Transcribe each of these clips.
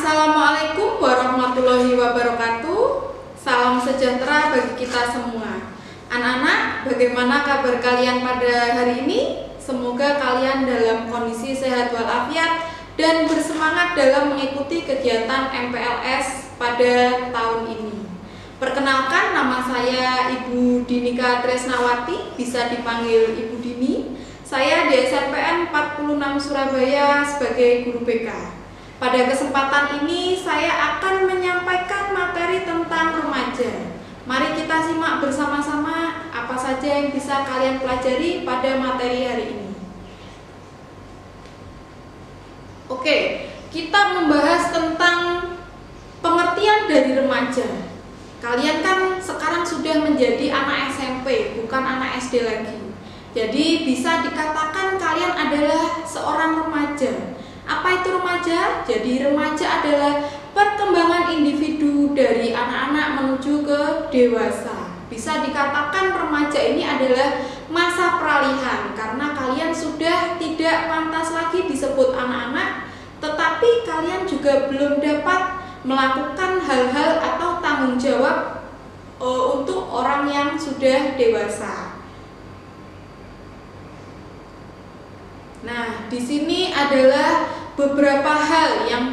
Assalamualaikum warahmatullahi wabarakatuh. Salam sejahtera bagi kita semua. Anak-anak, bagaimana kabar kalian pada hari ini? Semoga kalian dalam kondisi sehat walafiat dan bersemangat dalam mengikuti kegiatan MPLS pada tahun ini. Perkenalkan, nama saya Ibu Dinika Tresnawati, bisa dipanggil Ibu Dini. Saya di SNPN 46 Surabaya sebagai guru BK. Pada kesempatan ini saya akan menyampaikan materi tentang remaja. Mari kita simak bersama-sama apa saja yang bisa kalian pelajari pada materi hari ini. Oke, kita membahas tentang pengertian dari remaja. Kalian kan sekarang sudah menjadi anak SMP, bukan anak SD lagi. Jadi bisa dikatakan kalian adalah seorang remaja. Apa itu remaja? Jadi remaja adalah perkembangan individu dari anak-anak menuju ke dewasa. Bisa dikatakan remaja ini adalah masa peralihan karena kalian sudah tidak pantas lagi disebut anak-anak, tetapi kalian juga belum dapat melakukan hal-hal atau tanggung jawab untuk orang yang sudah dewasa. Nah, di sini adalah beberapa hal yang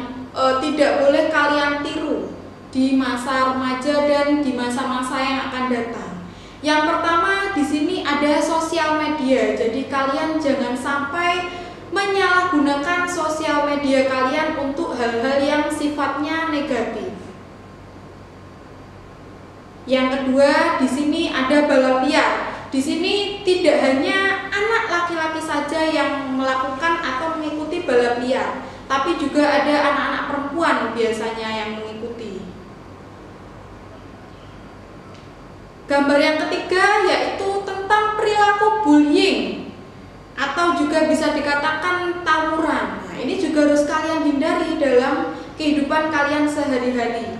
tidak boleh kalian tiru di masa remaja dan di masa-masa yang akan datang. Yang pertama, di sini ada sosial media. Jadi kalian jangan sampai menyalahgunakan sosial media kalian untuk hal-hal yang sifatnya negatif. Yang kedua, di sini ada balap liar. Di sini tidak hanya anak laki-laki saja yang melakukan atau mengikuti balap liar, tapi juga ada anak-anak perempuan biasanya yang mengikuti. Gambar yang ketiga yaitu tentang perilaku bullying atau juga bisa dikatakan tawuran. Nah, ini juga harus kalian hindari dalam kehidupan kalian sehari-hari.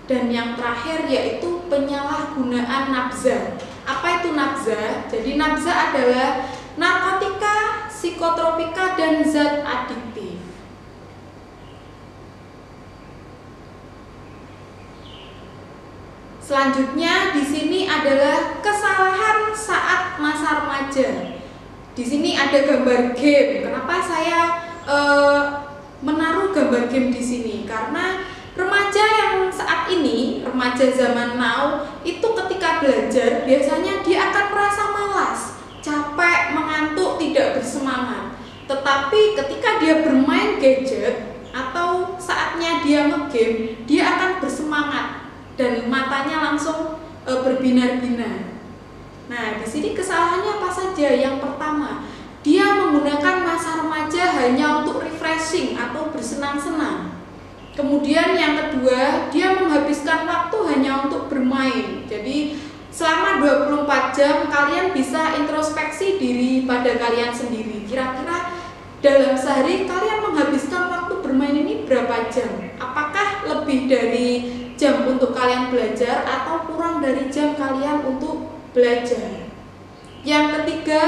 Dan yang terakhir yaitu penyalahgunaan nafza. Apa itu nafza? Jadi nafza adalah narkotika, psikotropika, dan zat adiktif. Selanjutnya di sini adalah kesalahan saat masa remaja. Di sini ada gambar game. Kenapa saya menaruh gambar game di sini? Karena remaja yang saat ini, remaja zaman now, itu ketika belajar biasanya dia akan merasa malas, capek, mengantuk, tidak bersemangat. Tetapi ketika dia bermain gadget atau saatnya dia nge-game, dia akan bersemangat dan matanya langsung berbinar-binar. Nah, di sini kesalahannya apa saja? Yang pertama, dia menggunakan masa remaja hanya untuk refreshing atau bersenang-senang. Kemudian yang kedua, dia menghabiskan waktu hanya untuk bermain. Jadi selama 24 jam kalian bisa introspeksi diri pada kalian sendiri. Kira-kira dalam sehari kalian menghabiskan waktu bermain ini berapa jam? Apakah lebih dari jam untuk kalian belajar atau kurang dari jam kalian untuk belajar? Yang ketiga,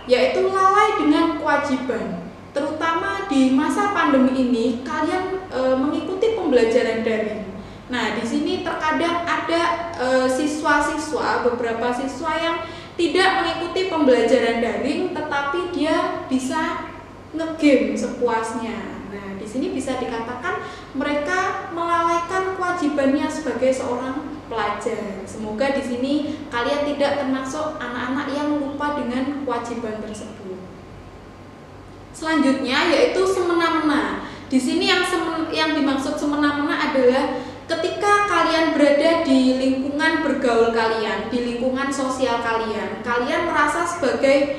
yaitu lalai dengan kewajiban. Terutama di masa pandemi ini, kalian mengikuti pembelajaran daring. Nah, di sini terkadang ada siswa-siswa, beberapa siswa yang tidak mengikuti pembelajaran daring, tetapi dia bisa nge-game sepuasnya. Nah, di sini bisa dikatakan mereka melalaikan kewajibannya sebagai seorang pelajar. Semoga di sini kalian tidak termasuk anak-anak yang lupa dengan kewajiban tersebut. Selanjutnya yaitu semena-mena. Di sini yang dimaksud semena-mena adalah ketika kalian berada di lingkungan bergaul kalian, di lingkungan sosial kalian, kalian merasa sebagai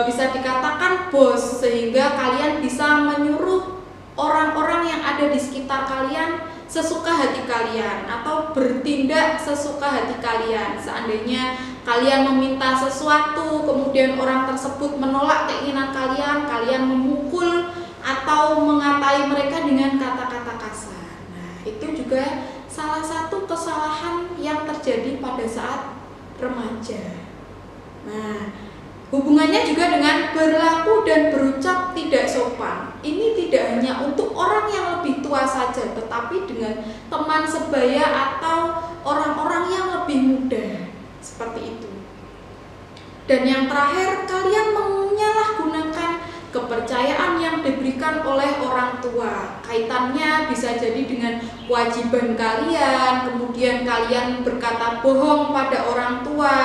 bisa dikatakan bos, sehingga kalian bisa menyuruh orang-orang yang ada di sekitar kalian sesuka hati kalian atau bertindak sesuka hati kalian. Seandainya kalian meminta sesuatu, kemudian orang tersebut menolak keinginan kalian, kalian memukul atau mengatai mereka dengan kata-kata kasar. Nah, itu juga salah satu kesalahan yang terjadi pada saat remaja. Nah, hubungannya juga dengan berlaku dan berucap tidak sopan. ini tidak hanya untuk orang yang lebih tua saja, tetapi dengan teman sebaya atau orang-orang yang lebih muda. Seperti itu. Dan yang terakhir, kalian menyalahgunakan kepercayaan yang diberikan oleh orang tua. Kaitannya bisa jadi dengan kewajiban kalian, kemudian kalian berkata bohong pada orang tua.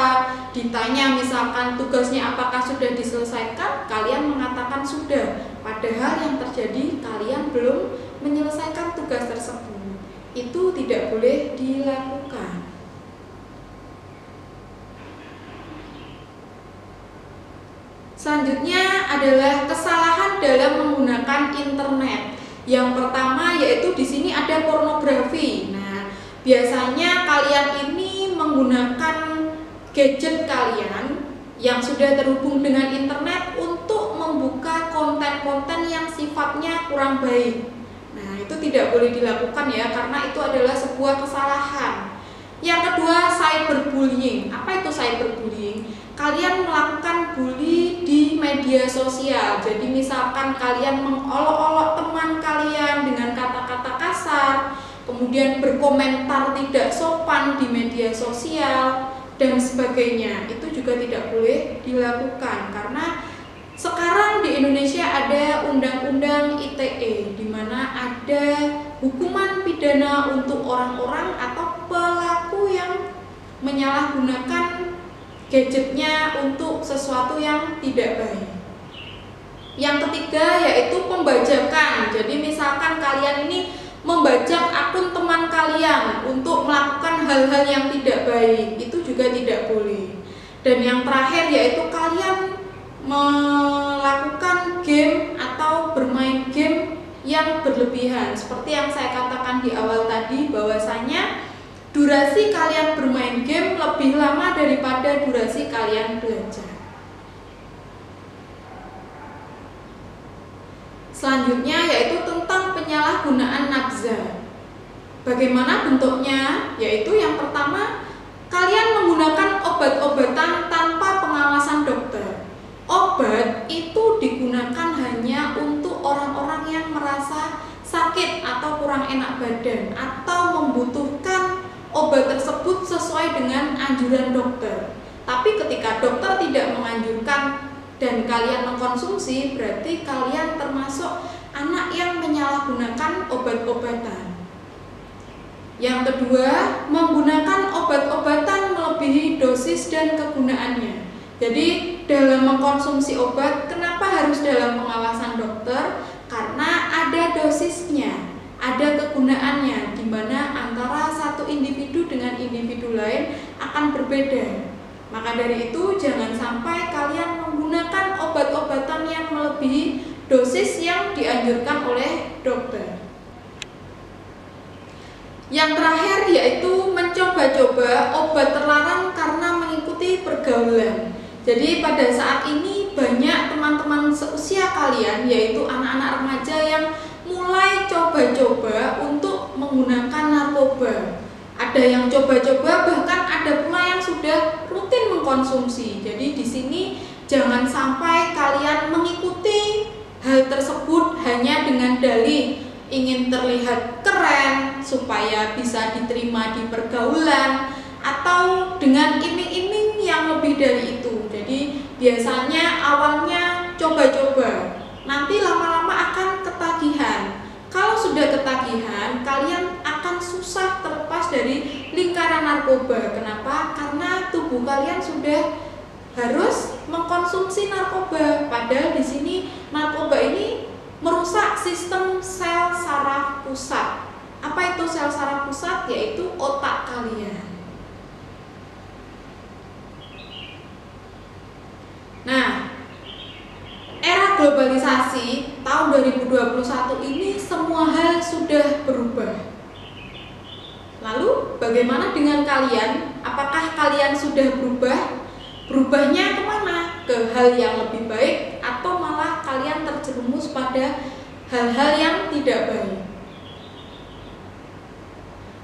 Ditanya misalkan tugasnya apakah sudah diselesaikan, kalian mengatakan sudah, padahal yang terjadi kalian belum menyelesaikan tugas tersebut. Itu tidak boleh dilakukan. Selanjutnya adalah kesalahan dalam menggunakan internet. Yang pertama yaitu di sini ada pornografi. Nah, biasanya kalian ini menggunakan gadget kalian yang sudah terhubung dengan internet untuk membuka konten-konten yang sifatnya kurang baik. Nah, itu tidak boleh dilakukan ya, karena itu adalah sebuah kesalahan. Yang kedua, cyberbullying. Apa itu cyberbullying? Kalian melakukan bully di media sosial. Jadi misalkan kalian mengolok-olok teman kalian dengan kata-kata kasar, kemudian berkomentar tidak sopan di media sosial dan sebagainya. Itu juga tidak boleh dilakukan karena sekarang di Indonesia ada Undang-Undang ITE di mana ada hukuman pidana untuk orang-orang atau pelaku yang menyalahgunakan gadgetnya untuk sesuatu yang tidak baik. Yang ketiga yaitu pembajakan. Jadi misalkan kalian ini membajak akun teman kalian untuk melakukan hal-hal yang tidak baik, itu juga tidak boleh. Dan yang terakhir yaitu kalian melakukan game atau bermain game yang berlebihan. Seperti yang saya katakan di awal tadi, bahwasanya durasi kalian bermain game lebih lama daripada durasi kalian belajar. Selanjutnya yaitu tentang penyalahgunaan nafza. Bagaimana bentuknya? Yaitu yang pertama, kalian menggunakan obat-obatan tanpa pengawasan dokter. Obat itu digunakan hanya untuk orang-orang yang merasa sakit atau kurang enak badan atau membutuhkan obat tersebut sesuai dengan anjuran dokter. Tapi ketika dokter tidak menganjurkan dan kalian mengkonsumsi, berarti kalian termasuk anak yang menyalahgunakan obat-obatan. Yang kedua, menggunakan obat-obatan melebihi dosis dan kegunaannya. Jadi dalam mengkonsumsi obat, kenapa harus dalam pengawasan dokter? Karena ada dosisnya, ada kegunaannya, di mana antara satu individu dengan individu lain akan berbeda. Maka dari itu jangan sampai kalian menggunakan obat-obatan yang melebihi dosis yang dianjurkan oleh dokter. Yang terakhir yaitu mencoba-coba obat terlarang karena mengikuti pergaulan. Jadi pada saat ini banyak teman-teman seusia kalian, yaitu anak-anak remaja yang mulai coba-coba untuk menggunakan narkoba. Ada yang coba-coba, bahkan ada pula yang sudah rutin mengkonsumsi. Jadi di sini jangan sampai kalian mengikuti hal tersebut hanya dengan dalih ingin terlihat keren supaya bisa diterima di pergaulan, atau dengan iming-iming yang lebih dari itu. Jadi biasanya awalnya coba-coba, nanti lama-lama akan ketagihan. Kalau sudah ketagihan, kalian akan susah terlepas dari lingkaran narkoba. Kenapa? Karena tubuh kalian sudah harus mengkonsumsi narkoba. Padahal di sini narkoba ini merusak sistem sel saraf pusat. Apa itu sel saraf pusat? Yaitu otak kalian. Nah, era globalisasi tahun 2021 ini semua hal sudah berubah. Lalu bagaimana dengan kalian? Apakah kalian sudah berubah? Berubahnya kemana? Ke hal yang lebih baik atau malah kalian terjerumus pada hal-hal yang tidak baik?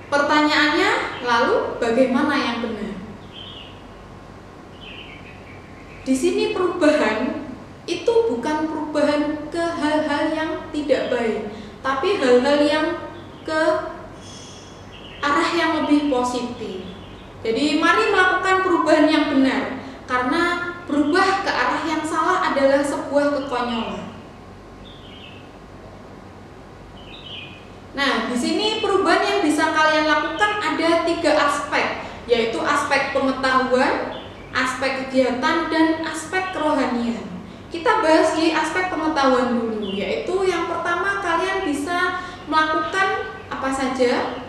Pertanyaannya, lalu bagaimana yang benar? Di sini perubahan itu bukan perubahan ke hal-hal yang hal-hal yang ke arah yang lebih positif. Jadi mari melakukan perubahan yang benar, karena berubah ke arah yang salah adalah sebuah kekonyolan. Nah, di sini perubahan yang bisa kalian lakukan ada 3 aspek, yaitu aspek pengetahuan, aspek kegiatan, dan aspek kerohanian. Kita bahas di aspek pengetahuan dulu, yaitu yang pertama kalian bisa melakukan apa saja.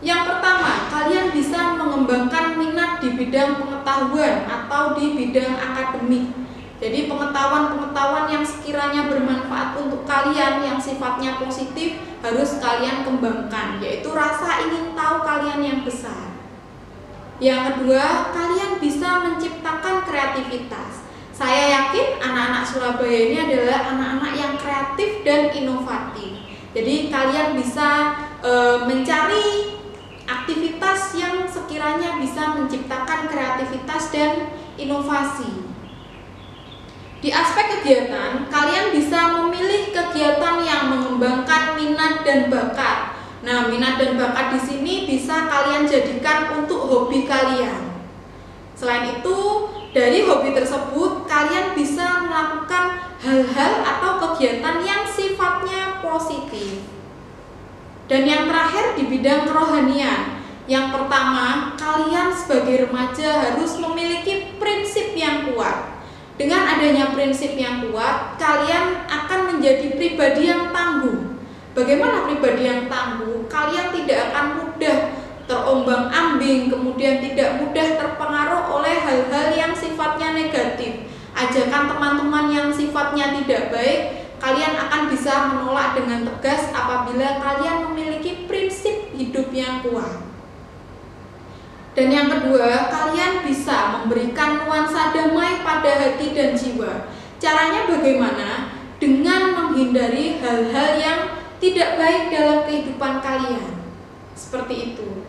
Yang pertama, kalian bisa mengembangkan minat di bidang pengetahuan atau di bidang akademik. Jadi pengetahuan-pengetahuan yang sekiranya bermanfaat untuk kalian, yang sifatnya positif, harus kalian kembangkan, yaitu rasa ingin tahu kalian yang besar. Yang kedua, kalian bisa menciptakan kreativitas. Saya yakin anak-anak Surabaya ini adalah anak-anak yang kreatif dan inovatif. Jadi kalian bisa mencari aktivitas yang sekiranya bisa menciptakan kreativitas dan inovasi. Di aspek kegiatan, kalian bisa memilih kegiatan yang mengembangkan minat dan bakat. Nah, minat dan bakat di sini bisa kalian jadikan untuk hobi kalian. Selain itu, dari hobi tersebut kalian bisa melakukan hal-hal atau kegiatan yang sifatnya positif. Dan yang terakhir di bidang kerohanian. Yang pertama, kalian sebagai remaja harus memiliki prinsip yang kuat. Dengan adanya prinsip yang kuat, kalian akan menjadi pribadi yang tangguh. Bagaimana pribadi yang tangguh? Kalian tidak akan mudah terombang-ambing, kemudian tidak mudah terpengaruh oleh hal-hal yang sifatnya negatif. Ajakan teman-teman yang sifatnya tidak baik, kalian akan bisa menolak dengan tegas apabila kalian memiliki prinsip hidup yang kuat. Dan yang kedua, kalian bisa memberikan nuansa damai pada hati dan jiwa. Caranya bagaimana? Dengan menghindari hal-hal yang tidak baik dalam kehidupan kalian. Seperti itu.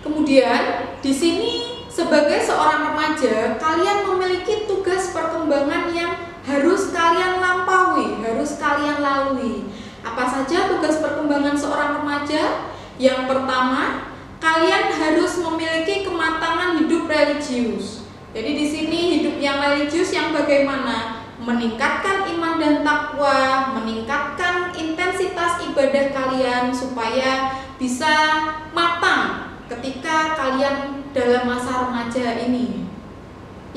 Kemudian, di sini sebagai seorang remaja, kalian memiliki tugas perkembangan yang harus kalian lampaui, harus kalian lalui. Apa saja tugas perkembangan seorang remaja? Yang pertama, kalian harus memiliki kematangan hidup religius. Jadi di sini hidup yang religius yang bagaimana? Meningkatkan iman dan takwa, meningkatkan intensitas ibadah kalian supaya bisa matang ketika kalian dalam masa remaja ini.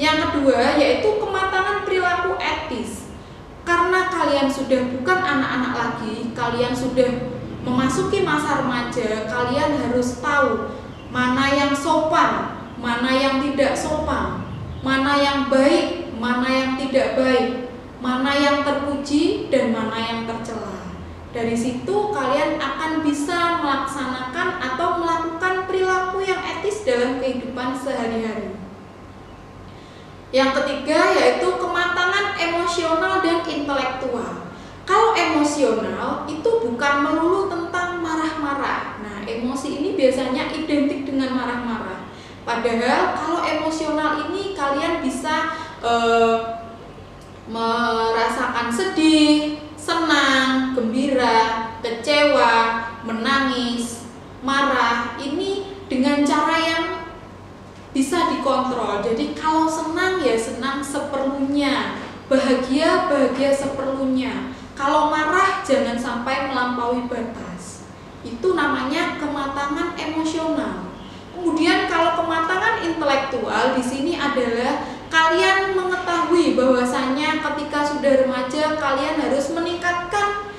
Yang kedua yaitu kematangan perilaku etis. Karena kalian sudah bukan anak-anak lagi, kalian sudah memasuki masa remaja, kalian harus tahu mana yang sopan, mana yang tidak sopan, mana yang baik, mana yang tidak baik, mana yang terpuji dan mana yang tercela. Dari situ kalian akan bisa melaksanakan atau melakukan perilaku yang etis dalam kehidupan sehari-hari. Yang ketiga yaitu kematangan emosional dan intelektual. Kalau emosional itu bukan melulu tentang marah-marah. Nah, emosi ini biasanya identik dengan marah-marah. Padahal kalau emosional ini kalian bisa merasakan sedih, senang, gembira, kecewa, menangis, marah. Ini dengan cara yang bisa dikontrol. Jadi kalau senang ya senang seperlunya, bahagia seperlunya. Kalau marah jangan sampai melampaui batas. Itu namanya kematangan emosional. Kemudian kalau kematangan intelektual di sini adalah kalian mengetahui bahwasanya ketika sudah remaja kalian harus meningkatkan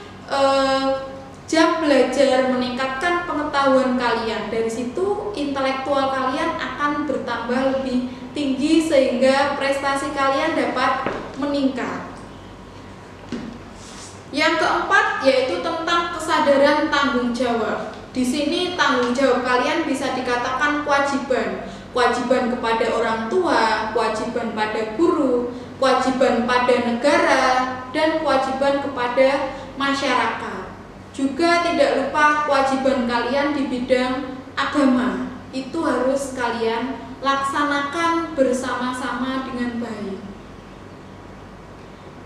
jam belajar, meningkatkan pengetahuan kalian. Dari situ intelektual kalian akan bertambah lebih tinggi sehingga prestasi kalian dapat meningkat. Yang keempat yaitu tentang kesadaran tanggung jawab. Di sini tanggung jawab kalian bisa dikatakan kewajiban. Kewajiban kepada orang tua, kewajiban pada guru, kewajiban pada negara, dan kewajiban kepada masyarakat. Juga tidak lupa kewajiban kalian di bidang agama. Itu harus kalian laksanakan bersama-sama dengan baik.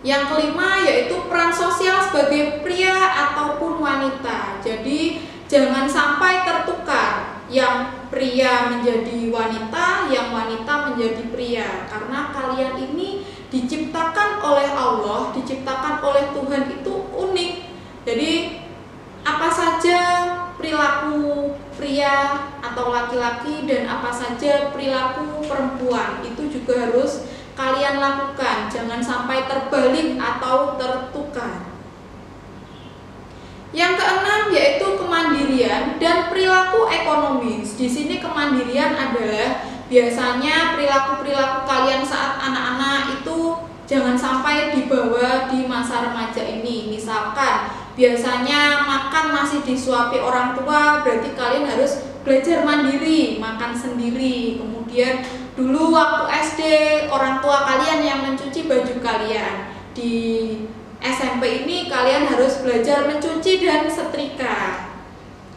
Yang kelima yaitu peran sosial sebagai pria ataupun wanita. Jadi jangan sampai tertukar, yang pria menjadi wanita, yang wanita menjadi pria, karena kalian ini diciptakan oleh Allah, diciptakan oleh Tuhan itu unik. Jadi apa saja perilaku pria atau laki-laki dan apa saja perilaku perempuan itu juga harus kalian lakukan, jangan sampai terbalik atau tertukar. Yang keenam yaitu kemandirian dan perilaku ekonomis. Di sini kemandirian adalah biasanya perilaku-perilaku kalian saat anak-anak itu jangan sampai dibawa di masa remaja ini. Misalkan biasanya makan masih disuapi orang tua, berarti kalian harus belajar mandiri, makan sendiri. Kemudian dulu waktu SD orang tua kalian yang mencuci baju kalian. Di SMP ini kalian harus belajar mencuci dan setrika.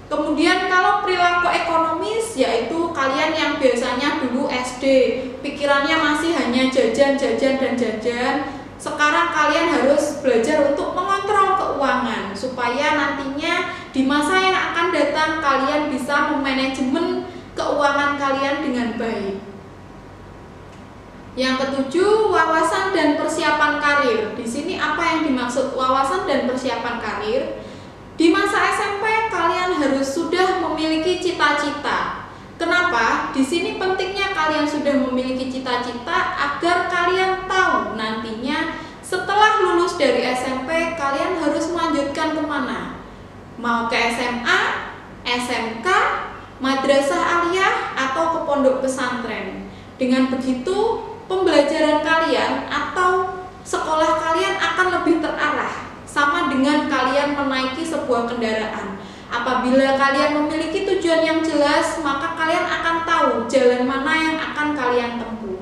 Kemudian kalau perilaku ekonomis yaitu kalian yang biasanya dulu SD pikirannya masih hanya jajan dan jajan. Sekarang kalian harus belajar untuk mengontrol keuangan supaya nantinya di masa yang akan datang kalian bisa memanajemen keuangan kalian dengan baik. Yang ketujuh, wawasan dan persiapan karir. Di sini apa yang dimaksud wawasan dan persiapan karir? Di masa SMP kalian harus sudah memiliki cita-cita. Kenapa? Di sini pentingnya kalian sudah memiliki cita-cita agar kalian tahu nantinya setelah lulus dari SMP kalian harus melanjutkan kemana. Mau ke SMA, SMK, madrasah aliyah, atau ke pondok pesantren. Dengan begitu pembelajaran kalian atau sekolah kalian akan lebih terarah, sama dengan kalian menaiki sebuah kendaraan. Apabila kalian memiliki tujuan yang jelas, maka kalian akan tahu jalan mana yang akan kalian tempuh.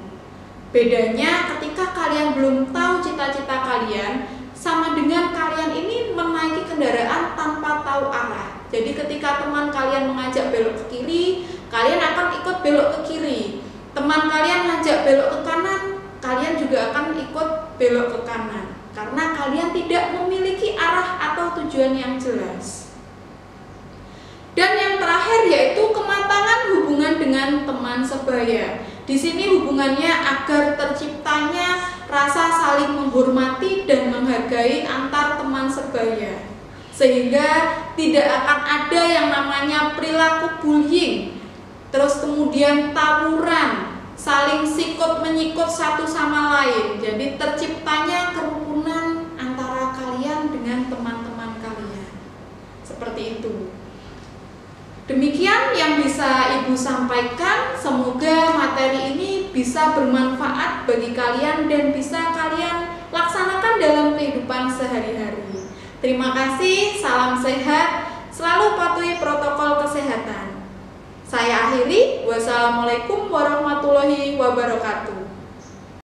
Bedanya ketika kalian belum tahu cita-cita kalian, sama dengan kalian ini menaiki kendaraan tanpa tahu arah. Jadi ketika teman kalian mengajak belok ke kiri, kalian akan ikut belok ke kiri. Teman kalian ngajak belok ke kanan, kalian juga akan ikut belok ke kanan, karena kalian tidak memiliki arah atau tujuan yang jelas. Dan yang terakhir yaitu kematangan hubungan dengan teman sebaya. Di sini hubungannya agar terciptanya rasa saling menghormati dan menghargai antar teman sebaya, sehingga tidak akan ada yang namanya perilaku bullying, terus kemudian tawuran, saling sikut menyikut satu sama lain. Jadi terciptanya kerukunan antara kalian dengan teman-teman kalian. Seperti itu. Demikian yang bisa Ibu sampaikan. Semoga materi ini bisa bermanfaat bagi kalian dan bisa kalian laksanakan dalam kehidupan sehari-hari. Terima kasih, salam sehat, selalu patuhi protokol kesehatan. Saya akhiri, wassalamualaikum warahmatullahi wabarakatuh.